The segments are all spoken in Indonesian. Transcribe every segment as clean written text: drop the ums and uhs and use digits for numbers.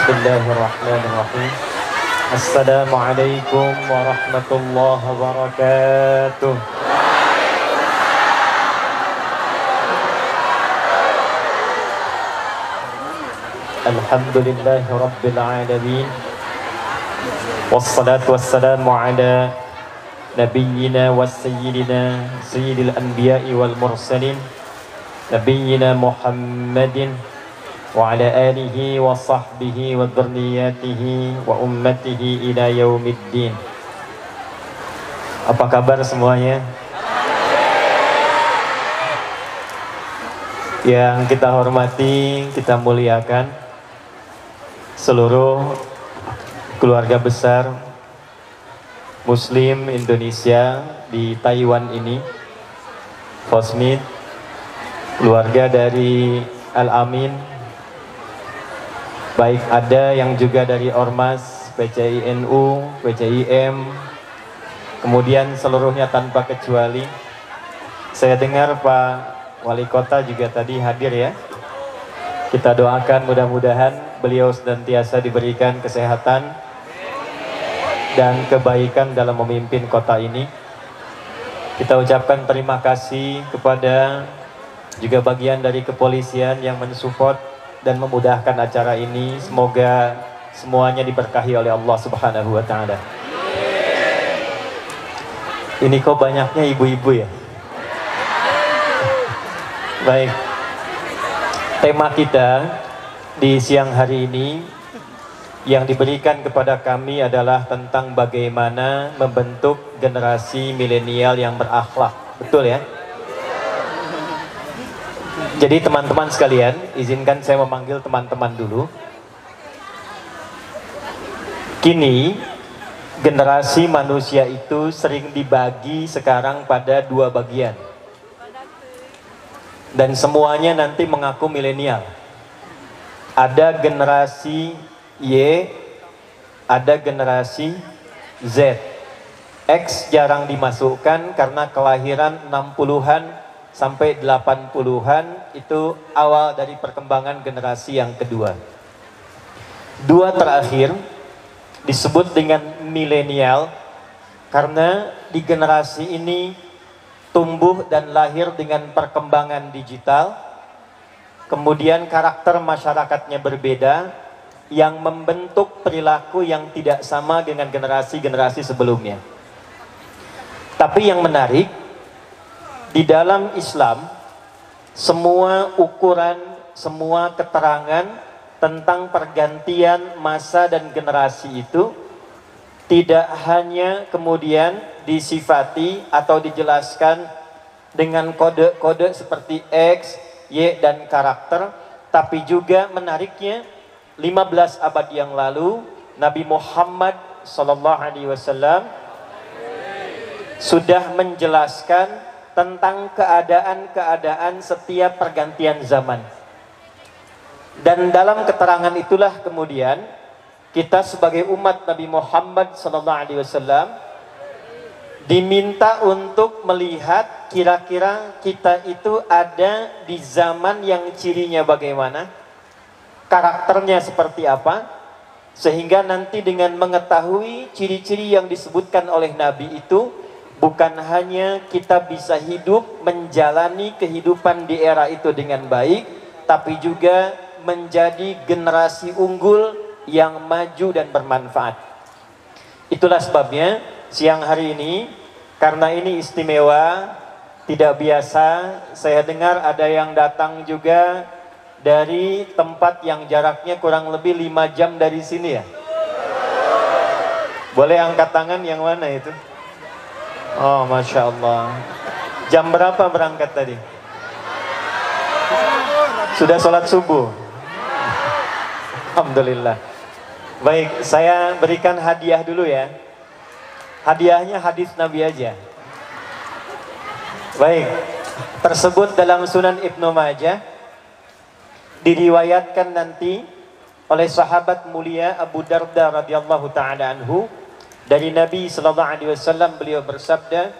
Bismillahirrahmanirrahim. Assalamualaikum warahmatullahi wabarakatuh. Alhamdulillahi rabbil alamin. Wassalatu wassalamu ala nabiyyina wa sayyidina sayyidil anbiya'i wal mursalin nabiyyina Muhammadin wa ala alihi wa sahbihi wa dzurriyyatihi wa ummatihi ila yaumiddin. Apa kabar semuanya? Yang kita hormati, kita muliakan seluruh keluarga besar Muslim Indonesia di Taiwan ini, Fosmid, keluarga dari Al-Amin, baik ada yang juga dari Ormas, PCI-NU, PCI-M, kemudian seluruhnya tanpa kecuali. Saya dengar Pak Wali Kota juga tadi hadir ya. Kita doakan mudah-mudahan beliau senantiasa diberikan kesehatan dan kebaikan dalam memimpin kota ini. Kita ucapkan terima kasih kepada juga bagian dari kepolisian yang mensupport dan memudahkan acara ini. Semoga semuanya diberkahi oleh Allah Subhanahu wa taala. Ini kok banyaknya ibu-ibu ya? Baik. Tema kita di siang hari ini yang diberikan kepada kami adalah tentang bagaimana membentuk generasi milenial yang berakhlak. Betul ya? Jadi teman-teman sekalian, izinkan saya memanggil teman-teman dulu. Kini generasi manusia itu sering dibagi sekarang pada dua bagian. Dan semuanya nanti mengaku milenial. Ada generasi Y, ada generasi Z. X jarang dimasukkan karena kelahiran 60-an sampai 80-an itu awal dari perkembangan generasi yang kedua. Dua terakhir disebut dengan milenial karena di generasi ini tumbuh dan lahir dengan perkembangan digital, kemudian karakter masyarakatnya berbeda yang membentuk perilaku yang tidak sama dengan generasi-generasi sebelumnya. Tapi yang menarik, di dalam Islam, semua ukuran, semua keterangan tentang pergantian masa dan generasi itu tidak hanya kemudian disifati atau dijelaskan dengan kode-kode seperti X, Y, dan karakter, tapi juga menariknya 15 abad yang lalu Nabi Muhammad SAW sudah menjelaskan tentang keadaan-keadaan setiap pergantian zaman. Dan dalam keterangan itulah kemudian kita sebagai umat Nabi Muhammad SAW diminta untuk melihat kira-kira kita itu ada di zaman yang cirinya bagaimana, karakternya seperti apa, sehingga nanti dengan mengetahui ciri-ciri yang disebutkan oleh Nabi itu, bukan hanya kita bisa hidup menjalani kehidupan di era itu dengan baik, tapi juga menjadi generasi unggul yang maju dan bermanfaat. Itulah sebabnya siang hari ini, karena ini istimewa, tidak biasa, saya dengar ada yang datang juga dari tempat yang jaraknya kurang lebih 5 jam dari sini ya. Boleh angkat tangan yang mana itu? Oh, Masya Allah. Jam berapa berangkat tadi? Sudah sholat subuh? Alhamdulillah. Baik, saya berikan hadiah dulu ya. Hadiahnya hadis Nabi aja. Baik, tersebut dalam Sunan Ibnu Majah, diriwayatkan nanti oleh sahabat mulia Abu Darda radhiyallahu taala anhu dari Nabi sallallahu alaihi wasallam, beliau bersabda,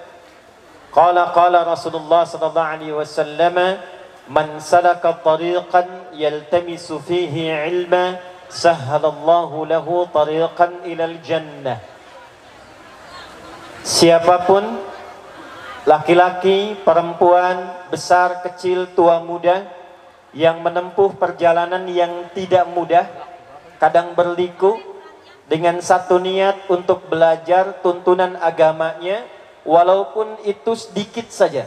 qala Rasulullah sallallahu alaihi wasallam, man salaka tariqan yaltamisu fihi ilma sahhalallahu lahu tariqan ilal jannah. Siapapun, laki-laki, perempuan, besar, kecil, tua, muda, yang menempuh perjalanan yang tidak mudah, kadang berliku, dengan satu niat untuk belajar tuntunan agamanya, walaupun itu sedikit saja,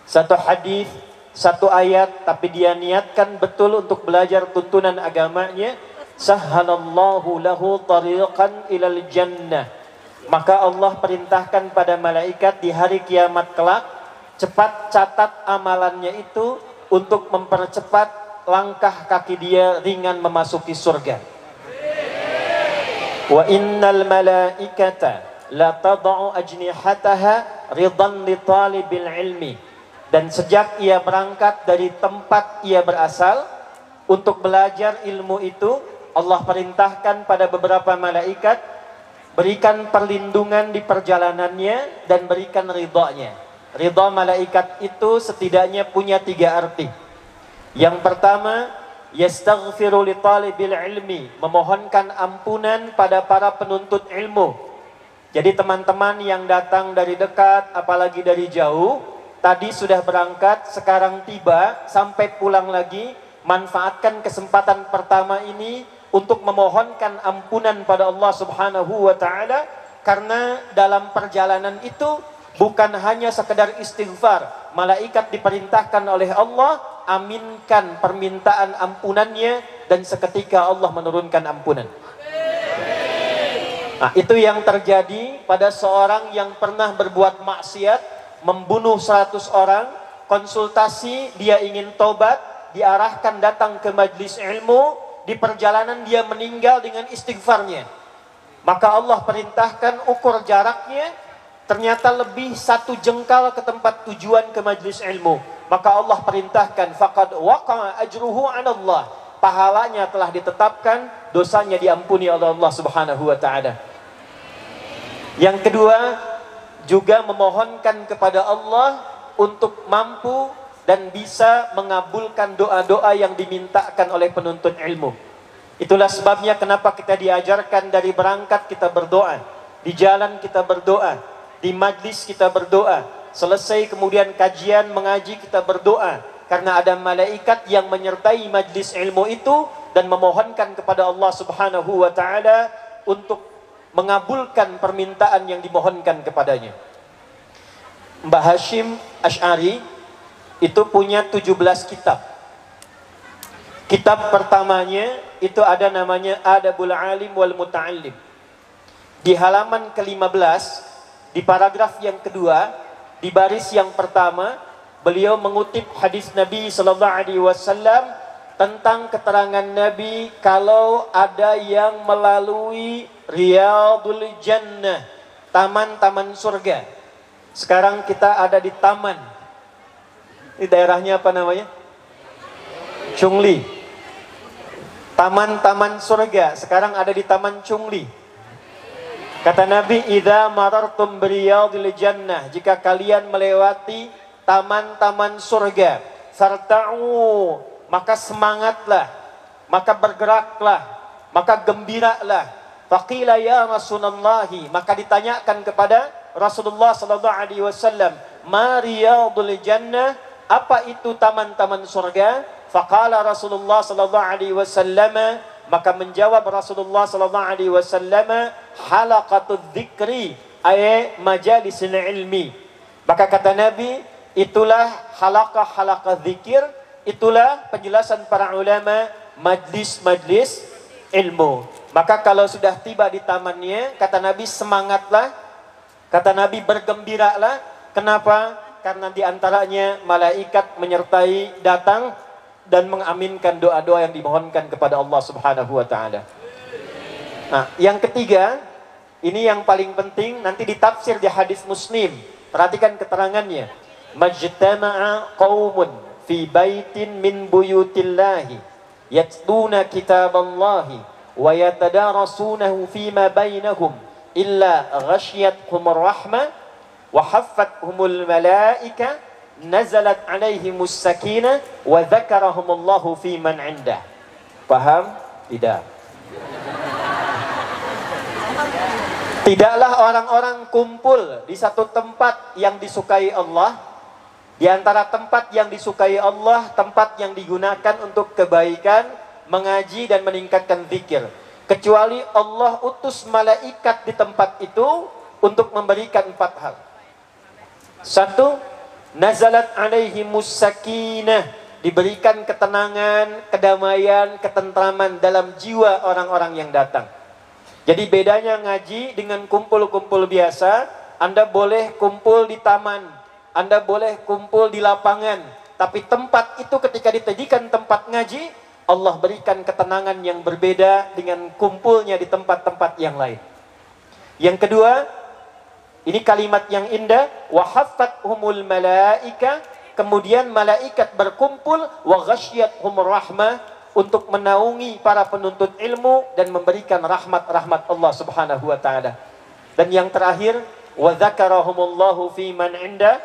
satu hadis, satu ayat, tapi dia niatkan betul untuk belajar tuntunan agamanya, sahhalallahu lahu tariqan ilal jannah. Maka Allah perintahkan pada malaikat di hari kiamat kelak, cepat catat amalannya itu untuk mempercepat langkah kaki dia ringan memasuki surga. Wa innal malaikata la tad'u ajnihataha ridan li talibil ilmi. Dan sejak ia berangkat dari tempat ia berasal untuk belajar ilmu itu, Allah perintahkan pada beberapa malaikat, berikan perlindungan di perjalanannya dan berikan ridhonya. Ridha malaikat itu setidaknya punya 3 arti. Yang pertama, yastaghfiru li talibil ilmi, memohonkan ampunan pada para penuntut ilmu. Jadi teman-teman yang datang dari dekat, apalagi dari jauh, tadi sudah berangkat, sekarang tiba, sampai pulang lagi, manfaatkan kesempatan pertama ini untuk memohonkan ampunan pada Allah Subhanahu wa ta'ala, karena dalam perjalanan itu bukan hanya sekedar istighfar, malaikat diperintahkan oleh Allah aminkan permintaan ampunannya, dan seketika Allah menurunkan ampunan. Nah, itu yang terjadi pada seorang yang pernah berbuat maksiat, membunuh 100 orang, konsultasi, dia ingin tobat, diarahkan datang ke majlis ilmu, di perjalanan dia meninggal dengan istighfarnya. Maka Allah perintahkan ukur jaraknya, ternyata lebih 1 jengkal ke tempat tujuan ke majlis ilmu. Maka Allah perintahkan, faqad waqa'a ajruhu 'ala Allah. Pahalanya telah ditetapkan, dosanya diampuni oleh Allah Subhanahu wa ta'ala. Yang kedua, juga memohonkan kepada Allah untuk mampu dan bisa mengabulkan doa-doa yang dimintakan oleh penuntut ilmu. Itulah sebabnya kenapa kita diajarkan dari berangkat kita berdoa, di jalan kita berdoa, di majlis kita berdoa, selesai kemudian kajian mengaji kita berdoa, karena ada malaikat yang menyertai majlis ilmu itu dan memohonkan kepada Allah Subhanahu wa ta'ala untuk mengabulkan permintaan yang dimohonkan kepadanya. Mbah Hashim Asy'ari itu punya 17 kitab. Kitab pertamanya itu ada namanya Adabul Alim wal Muta'allim. Di halaman ke-15, di paragraf yang kedua, di baris yang pertama, beliau mengutip hadis Nabi sallallahu alaihi wasallam tentang keterangan Nabi kalau ada yang melalui Riyadul Jannah, taman-taman surga. Sekarang kita ada di taman. Ini daerahnya apa namanya? Chungli. Taman-taman surga. Sekarang ada di Taman Chungli. Kata Nabi, idza marartum biriyadil jannah, jika kalian melewati taman-taman surga, farta'u, maka semangatlah, maka bergeraklah, maka gembiralah. Faqila ya Rasulullah, maka ditanyakan kepada Rasulullah sallallahu alaihi wasallam, ma riyadul jannah, apa itu taman-taman surga? Faqala Rasulullah sallallahu alaihi wasallam, maka menjawab Rasulullah sallallahu alaihi wasallam, halaqatul dzikri ay majalisil ilmi. Maka kata Nabi, itulah halaqah-halaqah zikir, itulah penjelasan para ulama, majlis-majlis ilmu. Maka kalau sudah tiba di tamannya, kata Nabi semangatlah, kata Nabi bergembiralah. Kenapa? Karena diantaranya malaikat menyertai datang dan mengaminkan doa-doa yang dimohonkan kepada Allah Subhanahu wa ta'ala. Nah, yang ketiga, ini yang paling penting, nanti ditafsir di hadis Muslim. Perhatikan keterangannya. Majtama'a qaumun fi baitin min buyutillahi yatluna kitaballahi wa yatadarasunahu fima bainahum illa ghashiyatuhumur rahmah wa haffathumul malaika nazalat alaihimus sakinah wa dzakarahumullahu fi man indah. Paham? Tidak. Tidaklah orang-orang kumpul di satu tempat yang disukai Allah. Di antara tempat yang disukai Allah, tempat yang digunakan untuk kebaikan, mengaji dan meningkatkan zikir. Kecuali Allah utus malaikat di tempat itu untuk memberikan 4 hal. 1, nazalat alaihimus sakinah, diberikan ketenangan, kedamaian, ketentraman dalam jiwa orang-orang yang datang. Jadi bedanya ngaji dengan kumpul-kumpul biasa. Anda boleh kumpul di taman, Anda boleh kumpul di lapangan, tapi tempat itu ketika dijadikan tempat ngaji, Allah berikan ketenangan yang berbeda dengan kumpulnya di tempat-tempat yang lain. Yang kedua, ini kalimat yang indah, wa haffathumul malaika, kemudian malaikat berkumpul, wa ghasyiyatuhumur rahmah, untuk menaungi para penuntut ilmu dan memberikan rahmat-rahmat Allah Subhanahu wa taala. Dan yang terakhir, wa dzakarahumullahu fi man inda,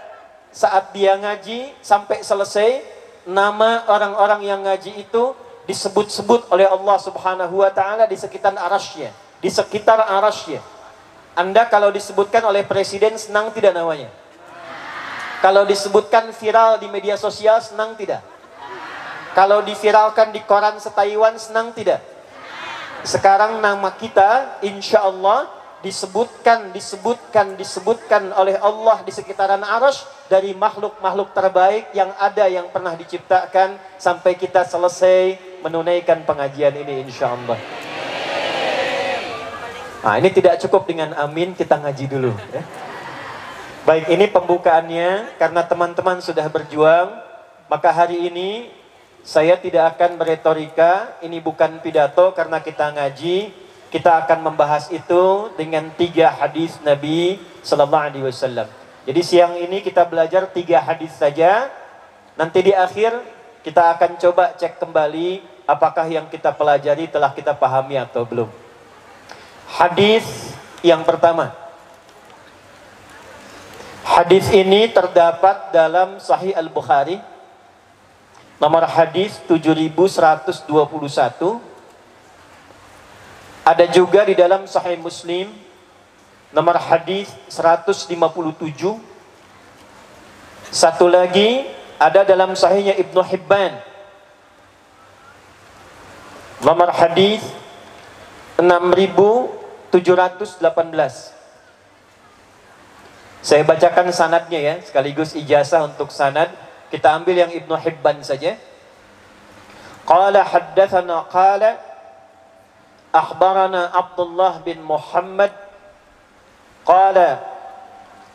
saat dia ngaji sampai selesai, nama orang-orang yang ngaji itu disebut-sebut oleh Allah Subhanahu wa taala di sekitar arasy-Nya, di sekitar arasy-Nya. Anda kalau disebutkan oleh presiden senang tidak namanya? Kalau disebutkan viral di media sosial senang tidak? Kalau diviralkan di koran se-Taiwan senang tidak? Sekarang nama kita insya Allah disebutkan oleh Allah di sekitaran arasy dari makhluk-makhluk terbaik yang ada yang pernah diciptakan sampai kita selesai menunaikan pengajian ini insya Allah. Nah, ini tidak cukup dengan amin, kita ngaji dulu ya. Baik, ini pembukaannya. Karena teman-teman sudah berjuang, maka hari ini saya tidak akan beretorika, ini bukan pidato karena kita ngaji. Kita akan membahas itu dengan 3 hadis Nabi Sallallahu Alaihi Wasallam. Jadi siang ini kita belajar 3 hadis saja. Nanti di akhir kita akan coba cek kembali apakah yang kita pelajari telah kita pahami atau belum. Hadis yang pertama. Hadis ini terdapat dalam Sahih Al-Bukhari. Nomor hadis 7121. Ada juga di dalam Sahih Muslim nomor hadis 157. Satu lagi ada dalam Sahihnya Ibnu Hibban nomor hadis 6718. Saya bacakan sanadnya ya, sekaligus ijazah untuk sanad. Kita ambil yang Ibnu Hibban saja. Qala haddatsana qala akhbarana Abdullah bin Muhammad qala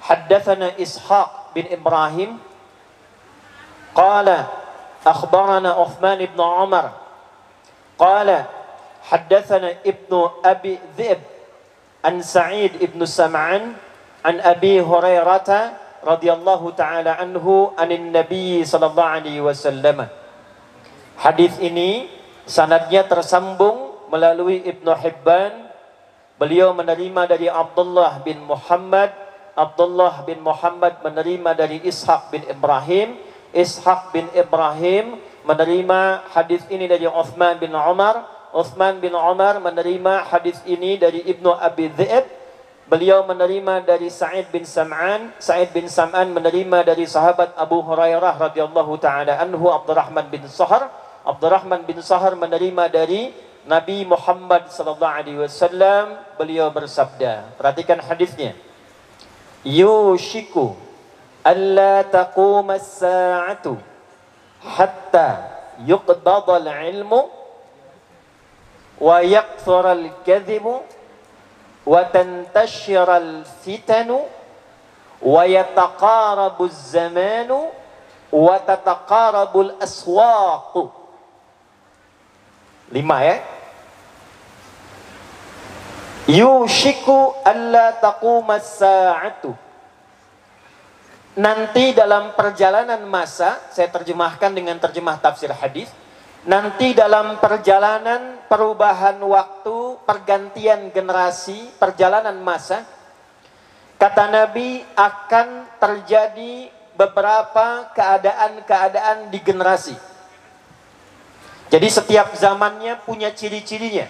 haddatsana Ishaq bin Ibrahim qala akhbarana Uthman bin Umar qala haddatsana Ibnu Abi Dhi'b an Sa'id ibn Sam'an an Abi Hurairah radhiyallahu ta'ala anhu anin Nabi sallallahu alaihi wasallam. Hadis ini sanadnya tersambung melalui Ibnu Hibban. Beliau menerima dari Abdullah bin Muhammad. Abdullah bin Muhammad menerima dari Ishaq bin Ibrahim. Ishaq bin Ibrahim menerima hadis ini dari Uthman bin Umar. Uthman bin Umar menerima hadis ini dari Ibnu Abi Dhi'b. Beliau menerima dari Sa'id bin Sam'an. Sa'id bin Sam'an menerima dari sahabat Abu Hurairah radhiyallahu taala anhu Abdurrahman bin Sahar. Abdurrahman bin Sahar menerima dari Nabi Muhammad sallallahu alaihi wasallam. Beliau bersabda, perhatikan hadisnya. Yushiku alla taquma as-sa'atu hatta yuqbada al-ilmu wa yakthura al-kadhibu wa tantashiral fitanu wa yataqarabuz zamanu wa tataqarabul aswaqu. 5 ya. Yushiku alla taqumas sa'atu. Nanti dalam perjalanan masa, saya terjemahkan dengan terjemah tafsir hadis. Nanti dalam perjalanan perubahan waktu, pergantian generasi, perjalanan masa, kata Nabi akan terjadi beberapa keadaan-keadaan di generasi. Jadi setiap zamannya punya ciri-cirinya.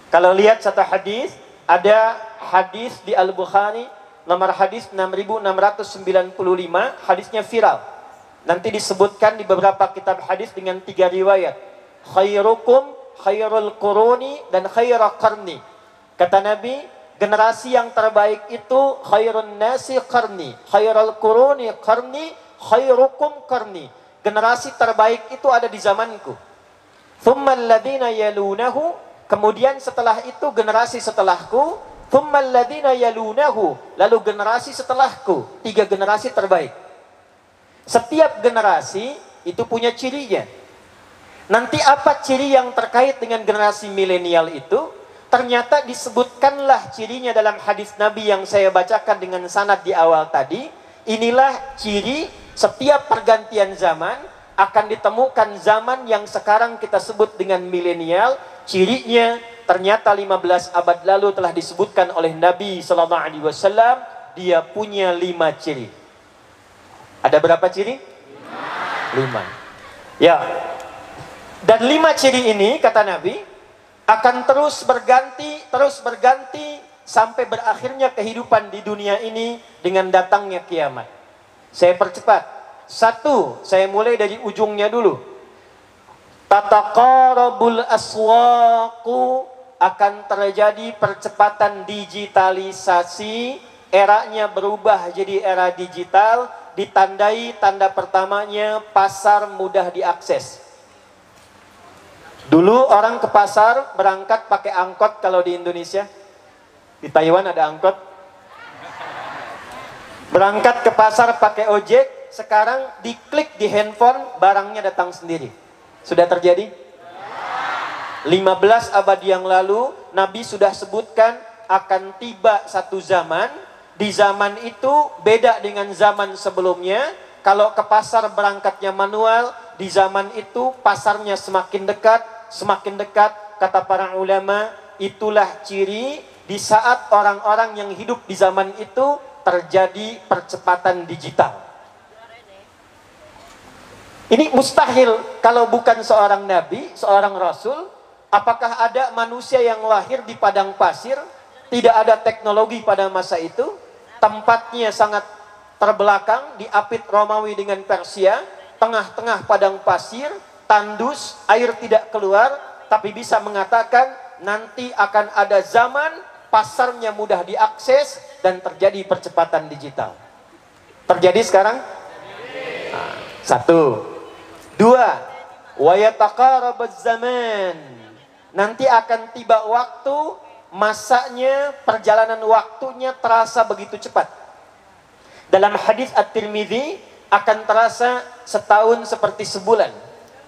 Kalau lihat satu hadis, ada hadis di Al-Bukhari nomor hadis 6695, hadisnya viral. Nanti disebutkan di beberapa kitab hadis dengan 3 riwayat. Khairukum khairul quruni dan khairul qarni. Kata Nabi, generasi yang terbaik itu khairun nasi qarni, khairul quruni qarni, khairukum qarni. Generasi terbaik itu ada di zamanku. Thumma alladhina yalunahu, kemudian setelah itu generasi setelahku. Thumma alladhina yalunahu, lalu generasi setelahku. 3 generasi terbaik. Setiap generasi itu punya cirinya. Nanti apa ciri yang terkait dengan generasi milenial itu? Ternyata disebutkanlah cirinya dalam hadis Nabi yang saya bacakan dengan sanad di awal tadi. Inilah ciri setiap pergantian zaman akan ditemukan zaman yang sekarang kita sebut dengan milenial. Cirinya ternyata 15 abad lalu telah disebutkan oleh Nabi SAW. Dia punya 5 ciri. Ada berapa ciri? 5. Ya. Dan 5 ciri ini, kata Nabi, akan terus berganti sampai berakhirnya kehidupan di dunia ini dengan datangnya kiamat. Saya percepat. 1, saya mulai dari ujungnya dulu. Tataqarabul aswaqu, akan terjadi percepatan digitalisasi. Eranya berubah jadi era digital. Ditandai tanda pertamanya pasar mudah diakses. Dulu orang ke pasar berangkat pakai angkot kalau di Indonesia. Di Taiwan ada angkot. Berangkat ke pasar pakai ojek. Sekarang diklik di handphone, barangnya datang sendiri. Sudah terjadi? 15 abad yang lalu Nabi sudah sebutkan akan tiba satu zaman. Di zaman itu beda dengan zaman sebelumnya. Kalau ke pasar berangkatnya manual, di zaman itu pasarnya semakin dekat. Semakin dekat, kata para ulama, itulah ciri di saat orang-orang yang hidup di zaman itu terjadi percepatan digital. Ini mustahil kalau bukan seorang nabi, seorang rasul. Apakah ada manusia yang lahir di padang pasir? Tidak ada teknologi pada masa itu. Tempatnya sangat terbelakang, diapit Romawi dengan Persia, tengah-tengah padang pasir, tandus, air tidak keluar, tapi bisa mengatakan nanti akan ada zaman pasarnya mudah diakses dan terjadi percepatan digital. Terjadi sekarang? 1. 2. Wa yataqarabuz zaman. Nanti akan tiba waktu, masanya, perjalanan waktunya terasa begitu cepat. Dalam hadis At-Tirmidzi, akan terasa setahun seperti sebulan,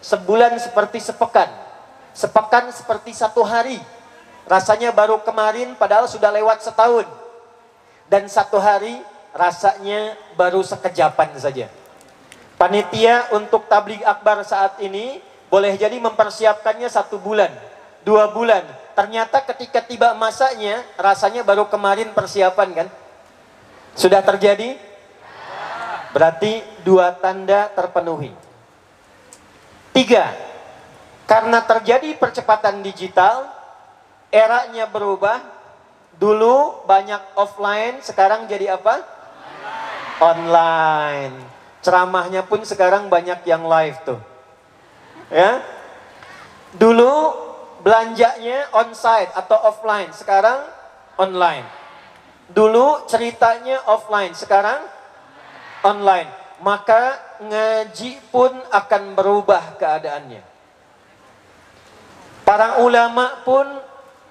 sebulan seperti sepekan, sepekan seperti 1 hari. Rasanya baru kemarin padahal sudah lewat setahun. Dan 1 hari rasanya baru sekejapan saja. Panitia untuk tabligh akbar saat ini boleh jadi mempersiapkannya 1 bulan, 2 bulan. Ternyata ketika tiba masanya, rasanya baru kemarin persiapan kan? Sudah terjadi? Berarti 2 tanda terpenuhi. 3. Karena terjadi percepatan digital, eranya berubah. Dulu banyak offline, sekarang jadi apa? Online. Ceramahnya pun sekarang banyak yang live tuh. Ya. Dulu belanjanya onsite atau offline, sekarang online. Dulu ceritanya offline, sekarang online. Maka ngaji pun akan berubah keadaannya. Para ulama pun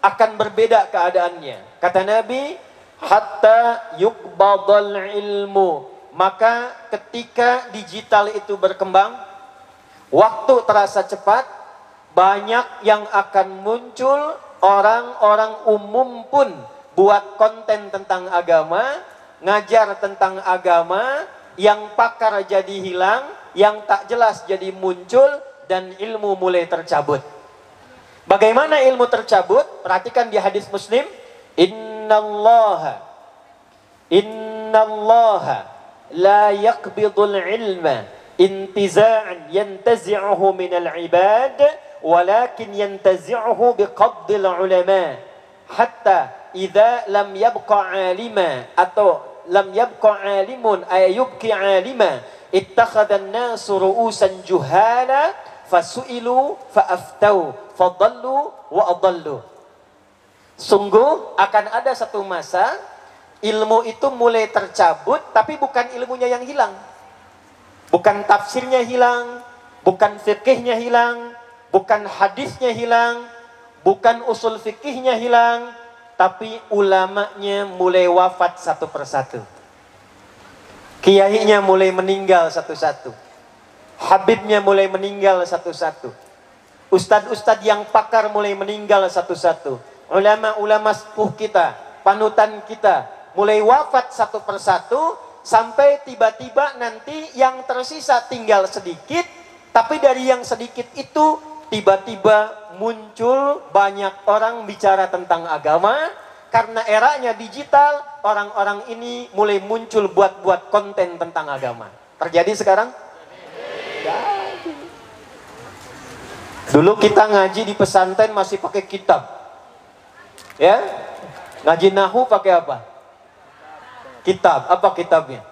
akan berbeda keadaannya. Kata Nabi, hatta yuqbadal ilmu. Maka ketika digital itu berkembang, waktu terasa cepat, banyak yang akan muncul, orang-orang umum pun buat konten tentang agama, ngajar tentang agama, yang pakar jadi hilang, yang tak jelas jadi muncul, dan ilmu mulai tercabut. Bagaimana ilmu tercabut? Perhatikan di hadis Muslim, Innallaha la yaqbidul ilma intiza'an yantazi'uhu minal ibad, walakin yantazi'uhu biqabdil ulama. hatta idza lam yabqa alima atau lam yabqa alimun ay yubqi alima ittakhadha an-nasu ru'usan juhala fasu'ilu fa'aftau fadallu wa adallu. Sungguh akan ada satu masa ilmu itu mulai tercabut, tapi bukan ilmunya yang hilang, bukan tafsirnya hilang, bukan fikihnya hilang, bukan hadisnya hilang, bukan usul fikihnya hilang, tapi ulamanya mulai wafat satu persatu. Kiainya mulai meninggal satu-satu. Habibnya mulai meninggal satu-satu. Ustadz-ustadz yang pakar mulai meninggal satu-satu. Ulama-ulama sepuh kita, panutan kita, mulai wafat satu persatu. Sampai tiba-tiba nanti yang tersisa tinggal sedikit. Tapi dari yang sedikit itu tiba-tiba muncul banyak orang bicara tentang agama. Karena eranya digital, orang-orang ini mulai muncul buat-buat konten tentang agama. Terjadi sekarang? Jadi. Dulu kita ngaji di pesantren masih pakai kitab. Ya? Ngaji nahu pakai apa? Kitab. Apa kitabnya?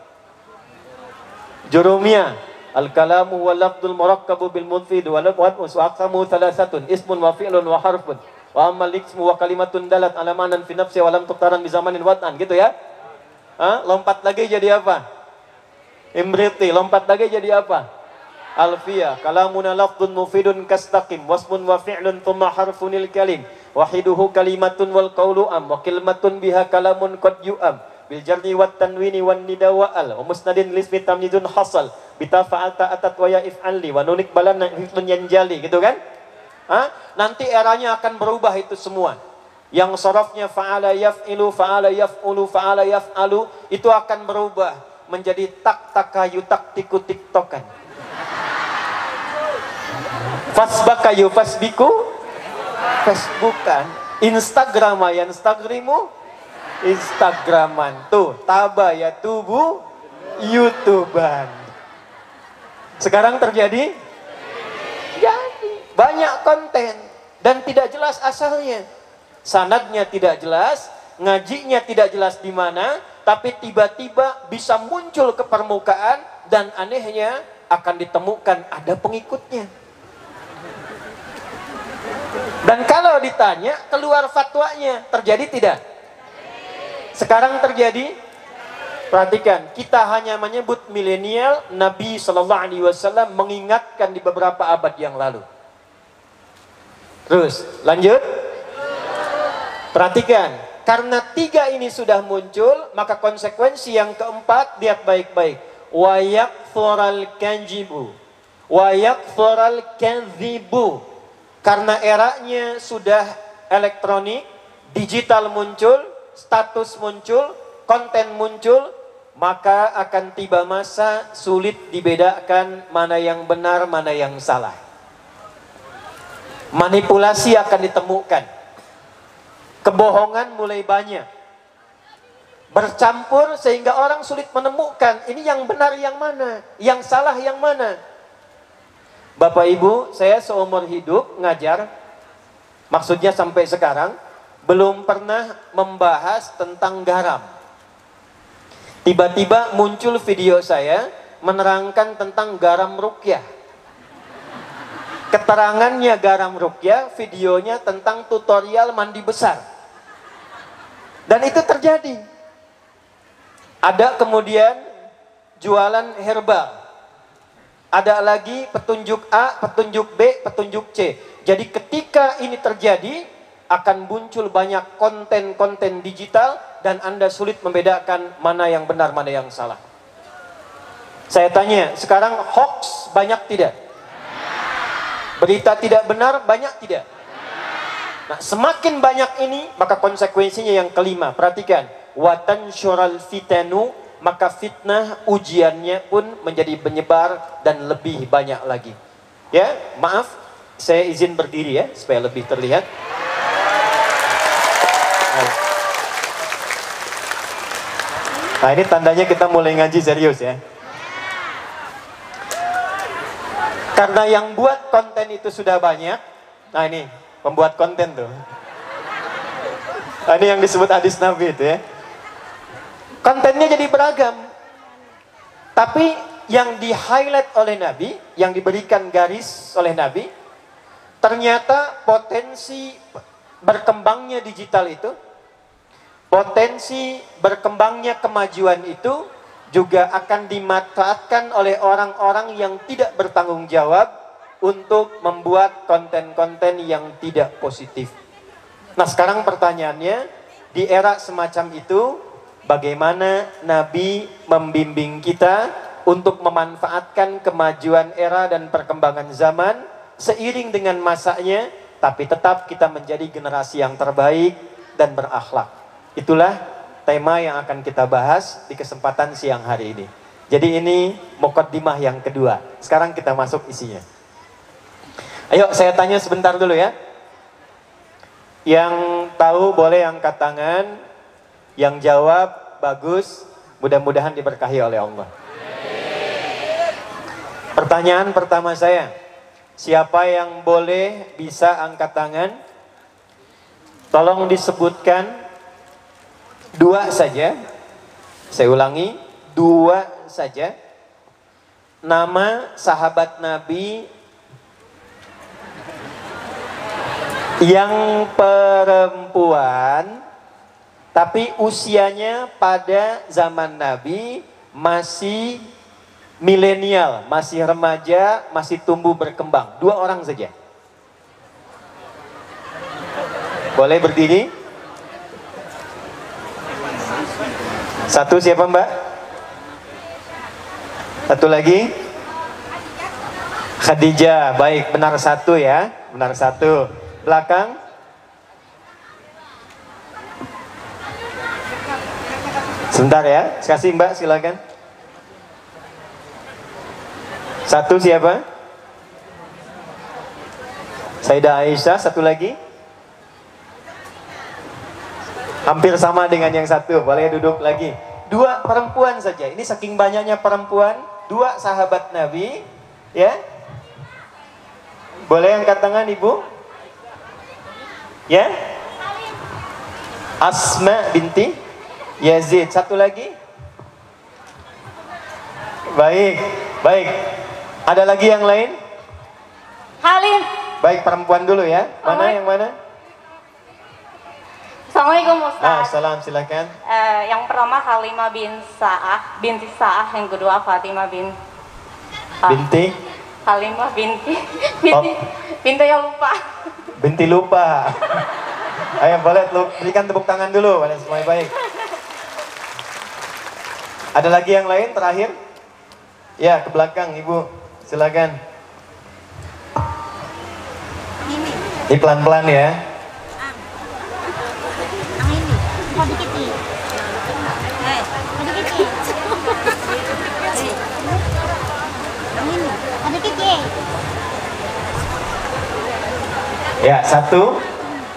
Jurumiyah. Al-kalamu wal lafdul murakkabu bil munfid wal aqsamu thalathatun ismun wa fi'lun wa harfun. Wa ammal ismu wa kalimatun dalat ala ma'nan fi nafsi wa lam tuqtaran bi zamanin wat'an, gitu ya. Lompat lagi jadi apa? Imriti. Lompat lagi jadi apa? Alfiyah. Kalamuna lafdun mufidun kastaqim wasmun wa fi'lun thumma harfunil kalim wahiduhu kalimatun wal qawlu am wa kalimatun biha kalamun qad yu'am bil jarni wat tanwini wan nida wa al wa musnadin lismi tamyizun hasal bitafa'ata atat wa ya if'ali wa nunik balan hiflun yanjali, gitu kan? Nanti eranya akan berubah itu semua. Yang sorofnya fa'ala yaf'ilu, fa'ala yaf'ulu, fa'ala yaf'alu, itu akan berubah menjadi tak takayu tak tiku tiktokan. Fasbakayu fasbiku Facebookan. Instagramayan Instagrimu Instagraman. Tuh tabaya tubuh YouTuban. Sekarang terjadi? Jadi banyak konten dan tidak jelas asalnya, sanadnya tidak jelas, ngajinya tidak jelas di mana, tapi tiba-tiba bisa muncul ke permukaan dan anehnya akan ditemukan ada pengikutnya. Dan kalau ditanya keluar fatwanya, terjadi tidak? Sekarang terjadi? Perhatikan, kita hanya menyebut milenial, Nabi SAW mengingatkan di beberapa abad yang lalu. Terus, lanjut. Perhatikan, karena tiga ini sudah muncul, maka konsekuensi yang keempat, lihat baik-baik. Wa yakfural kanjibu, wa yakfural kanzibu. Karena eranya sudah elektronik, digital muncul, status muncul, konten muncul, maka akan tiba masa sulit dibedakan mana yang benar, mana yang salah. Manipulasi akan ditemukan. Kebohongan mulai banyak. Bercampur sehingga orang sulit menemukan ini yang benar yang mana, yang salah yang mana. Bapak Ibu, saya seumur hidup ngajar, maksudnya sampai sekarang, belum pernah membahas tentang garam. Tiba-tiba muncul video saya menerangkan tentang garam ruqyah. Keterangannya garam ruqyah, videonya tentang tutorial mandi besar. Dan itu terjadi. Ada kemudian jualan herbal. Ada lagi petunjuk A, petunjuk B, petunjuk C. Jadi ketika ini terjadi, akan muncul banyak konten-konten digital dan Anda sulit membedakan mana yang benar, mana yang salah. Saya tanya, sekarang hoax banyak tidak? Berita tidak benar banyak tidak? Nah, semakin banyak ini, maka konsekuensinya yang kelima. Perhatikan, watan syural fitanu, maka fitnah ujiannya pun menjadi menyebar dan lebih banyak lagi. Ya, maaf, saya izin berdiri ya supaya lebih terlihat. Nah, ini tandanya kita mulai ngaji serius ya. Karena yang buat konten itu sudah banyak. Nah, ini pembuat konten tuh. Ini yang disebut hadis Nabi itu ya. Kontennya jadi beragam. Tapi yang di-highlight oleh Nabi, yang diberikan garis oleh Nabi, ternyata potensi berkembangnya digital itu, potensi berkembangnya kemajuan itu juga akan dimanfaatkan oleh orang-orang yang tidak bertanggung jawab untuk membuat konten-konten yang tidak positif. Nah, sekarang pertanyaannya, di era semacam itu, bagaimana Nabi membimbing kita untuk memanfaatkan kemajuan era dan perkembangan zaman seiring dengan masanya, tapi tetap kita menjadi generasi yang terbaik dan berakhlak. Itulah tema yang akan kita bahas di kesempatan siang hari ini. Jadi ini muqaddimah yang kedua. Sekarang kita masuk isinya. Ayo saya tanya sebentar dulu ya. Yang tahu boleh angkat tangan. Yang jawab bagus. Mudah-mudahan diberkahi oleh Allah. Pertanyaan pertama saya. Siapa yang boleh bisa angkat tangan? Tolong disebutkan 2 saja. Saya ulangi, 2 saja. Nama sahabat Nabi yang perempuan, tapi usianya pada zaman Nabi masih milenial, masih remaja, masih tumbuh berkembang. 2 orang saja. Boleh berdiri? 1 siapa Mbak? 1 lagi? Khadijah. Baik, benar 1 ya. Benar 1. Belakang? Sebentar ya. Kasih Mbak, silakan. 1 siapa? Sayyidah Aisyah. 1 lagi? Hampir sama dengan yang 1. Boleh duduk lagi. 2 perempuan saja. Ini saking banyaknya perempuan. 2 sahabat Nabi. Ya. Boleh angkat tangan Ibu? Ya. Asma binti Yazid. 1 lagi? Baik. Baik. Ada lagi yang lain? Halim. Baik, perempuan dulu ya. Mana yang mana? Assalamualaikum Ustaz. Salam, silakan. Yang pertama Halimah binti Sa'ah, yang kedua Fatimah binti Halimah binti yang lupa. Binti lupa. Ayo boleh berikan tepuk tangan dulu. Semuanya baik. Ada lagi yang lain terakhir? Ya, ke belakang Ibu. Silakan. Ini pelan-pelan ya. Ya, 1.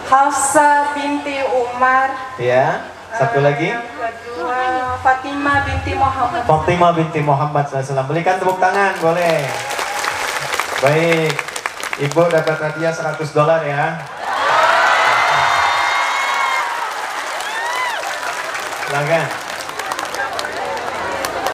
Hafsah binti Umar. Ya, 1 lagi. Yang kedua Fatimah binti Muhammad. Fatimah binti Muhammad SAW. Berikan tepuk tangan, boleh. Baik, Ibu dapat hadiah $100 ya. Silakan.